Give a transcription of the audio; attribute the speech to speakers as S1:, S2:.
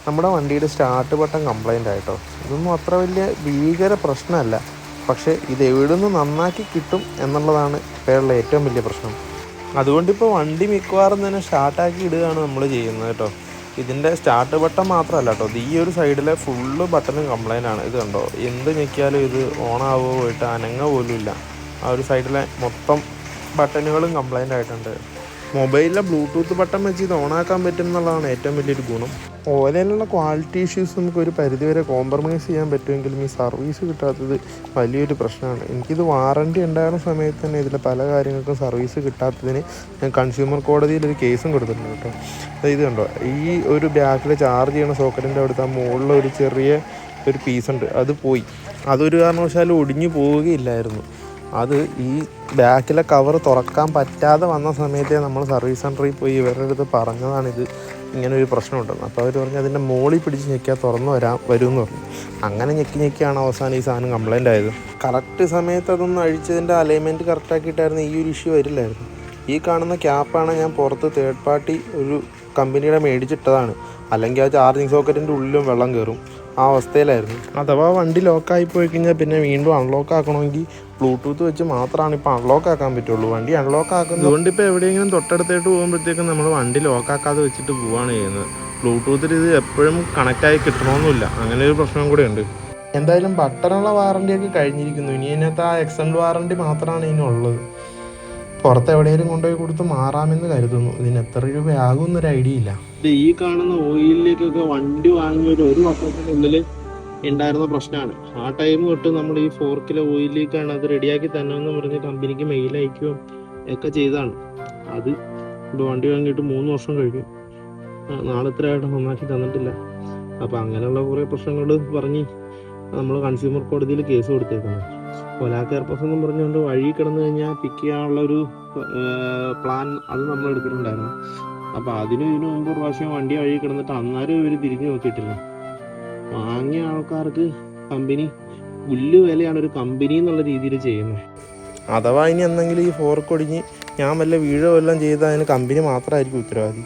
S1: നമ്മുടെ വണ്ടിയുടെ start button complaint ആയിട്ടോ. ഇതൊന്നും അത്ര വലിയ ഭീകര പ്രശ്നമല്ല, പക്ഷേ ഇത് എവിടെ നിന്ന് നന്നാക്കി കിട്ടും എന്നുള്ളതാണ് ഇപ്പോഴുള്ള ഏറ്റവും വലിയ പ്രശ്നം. അതുകൊണ്ടിപ്പോൾ വണ്ടി മിക്കവാറും തന്നെ സ്റ്റാർട്ടാക്കി ഇടുകയാണ് നമ്മൾ ചെയ്യുന്നത് കേട്ടോ. ഇതിൻ്റെ സ്റ്റാർട്ട് ബട്ടൺ മാത്രമല്ല കേട്ടോ, ഈ ഒരു സൈഡിലെ ഫുള്ള് ബട്ടണും കംപ്ലൈൻ്റ് ആണ്. ഇത് കണ്ടോ, എന്ത് ഞെക്കിയാലും ഇത് ഓണാവുക പോയിട്ട് അനങ്ങ പോലും ഇല്ല. ആ ഒരു സൈഡിലെ മൊത്തം ബട്ടണുകളും കംപ്ലൈൻ്റ് ആയിട്ടുണ്ട്. മൊബൈലിലെ ബ്ലൂടൂത്ത് ബട്ടൺ വെച്ച് ഇത് ഓണാക്കാൻ പറ്റും എന്നുള്ളതാണ് ഏറ്റവും വലിയൊരു ഗുണം. ഓലയിലുള്ള ക്വാളിറ്റി ഇഷ്യൂസ് നമുക്ക് ഒരു പരിധിവരെ കോംപ്രമൈസ് ചെയ്യാൻ പറ്റുമെങ്കിലും ഈ സർവീസ് കിട്ടാത്തത് വലിയൊരു പ്രശ്നമാണ്. എനിക്കിത് വാറണ്ടി ഉണ്ടായിരുന്ന സമയത്ത് തന്നെ ഇതിലെ പല കാര്യങ്ങൾക്കും സർവീസ് കിട്ടാത്തതിന് ഞാൻ കൺസ്യൂമർ കോടതിയിലൊരു കേസും കൊടുത്തിട്ടുണ്ട് കേട്ടോ. ഇത് കണ്ടോ, ഈ ഒരു ബാക്കിൽ ചാർജ് ചെയ്യണ സോക്കറ്റിൻ്റെ അവിടുത്തെ മുകളിൽ ഒരു ചെറിയ ഒരു പീസുണ്ട്, അത് പോയി. അതൊരു കാരണവശാലും ഒടിഞ്ഞു പോവുകയില്ലായിരുന്നു. അത് ഈ ബാക്കിലെ കവർ തുറക്കാൻ പറ്റാതെ വന്ന സമയത്തേ നമ്മൾ സർവീസ് സെൻ്ററിൽ പോയി ഇവരുടെ അടുത്ത് പറഞ്ഞതാണിത് ഇങ്ങനെ ഒരു പ്രശ്നമുണ്ടെന്ന്. അപ്പോൾ അവർ പറഞ്ഞ് അതിൻ്റെ മോളിൽ പിടിച്ച് ഞെക്കിയാൽ തുറന്ന് വരുമെന്ന് പറഞ്ഞു. അങ്ങനെ ഞെക്കിയാണ് അവസാനം ഈ സാധനം കംപ്ലൈൻ്റ് ആയത്. കറക്റ്റ് സമയത്ത് അതൊന്ന് അഴിച്ചതിൻ്റെ അലൈൻമെൻറ്റ് കറക്റ്റാക്കിയിട്ടായിരുന്നു ഈ ഒരു ഇഷ്യൂ വരില്ലായിരുന്നു. ഈ കാണുന്ന ക്യാപ്പാണ് ഞാൻ പുറത്ത് തേർഡ് പാർട്ടി ഒരു കമ്പനിയുടെ മേടിച്ചിട്ടതാണ്. അല്ലെങ്കിൽ ആ ചാർജിങ് സോക്കറ്റിൻ്റെ ഉള്ളിലും വെള്ളം കയറും, ആ അവസ്ഥയിലായിരുന്നു. അഥവാ വണ്ടി ലോക്കായി പോയി കഴിഞ്ഞാൽ പിന്നെ വീണ്ടും അൺലോക്ക് ആക്കണമെങ്കിൽ ബ്ലൂടൂത്ത് വെച്ച് മാത്രമാണ് ഇപ്പോൾ അൺലോക്ക് ആക്കാൻ പറ്റുള്ളൂ. വണ്ടി അൺലോക്ക് ആക്കുന്നത് അതുകൊണ്ടിപ്പോൾ എവിടെയെങ്കിലും തൊട്ടടുത്തായിട്ട് പോകുമ്പോഴത്തേക്കും നമ്മൾ വണ്ടി ലോക്കാക്കാതെ വെച്ചിട്ട് പോവുകയാണ് ചെയ്യുന്നത്. ബ്ലൂടൂത്തിൽ ഇത് എപ്പോഴും കണക്റ്റായി കിട്ടണമെന്നില്ല, അങ്ങനെ ഒരു പ്രശ്നം കൂടെ ഉണ്ട്. എന്തായാലും ബട്ടണുള്ള വാറണ്ടിയൊക്കെ കഴിഞ്ഞിരിക്കുന്നു. ഇനി അതിനകത്ത് ആ എക്സ്റ്റൻഡ് വാറണ്ടി മാത്രമാണ് ഇതിനുള്ളത്. പുറത്ത് എവിടെയെങ്കിലും കൊണ്ടുപോയി കൊടുത്ത് മാറാമെന്ന് കരുതുന്നു. ഇതിന് എത്ര രൂപയാകും എന്നൊരു ഐഡിയ ഇല്ല. ഈ കാണുന്ന ഓയിലിലേക്കൊക്കെ വണ്ടി വാങ്ങിയ ഒരു വർഷത്തിനുള്ളിൽ ഉണ്ടായിരുന്ന പ്രശ്നമാണ്. ആ ടൈം തൊട്ട് നമ്മൾ ഈ 4 കിലോ ഓയിലേക്കാണ് അത് റെഡിയാക്കി തന്നെയെന്ന് പറഞ്ഞ് കമ്പനിക്ക് മെയിൽ അയക്കുകയും ഒക്കെ ചെയ്തതാണ്. അത് ഇപ്പോൾ വണ്ടി വാങ്ങിയിട്ട് 3 വർഷം കഴിഞ്ഞു, നാളെ ഇത്രയായിട്ട് നന്നാക്കി തന്നിട്ടില്ല. അപ്പോൾ അങ്ങനെയുള്ള കുറേ പ്രശ്നങ്ങൾ പറഞ്ഞ് നമ്മൾ കൺസ്യൂമർ കോടതിയിൽ കേസ് കൊടുത്തേക്കുന്നത്. കൊലാക്കെയർ പ്രശ്നം പറഞ്ഞുകൊണ്ട് വഴി കിടന്നു കഴിഞ്ഞാൽ പിക്ക് ചെയ്യാനുള്ളൊരു പ്ലാൻ അത് നമ്മൾ എടുത്തിട്ടുണ്ടായിരുന്നു. അപ്പോൾ ഇതിനു മുമ്പ് പ്രാവശ്യം വണ്ടി വഴി കിടന്നിട്ട് അന്നേരം ഇവർ തിരിഞ്ഞു നോക്കിയിട്ടില്ല. വാങ്ങിയ ആൾക്കാർക്ക് കമ്പനി പുല്ല് വിലയാണ് ഒരു കമ്പനി എന്നുള്ള രീതിയിൽ ചെയ്യുന്നത്. അഥവാ ഇനി എന്തെങ്കിലും ഈ ഫോർക്ക് ഒടിഞ്ഞ് ഞാൻ വല്ല വീഴോ എല്ലാം ചെയ്താൽ അതിന് കമ്പനി മാത്രമായിരിക്കും ഉത്തരവാദി.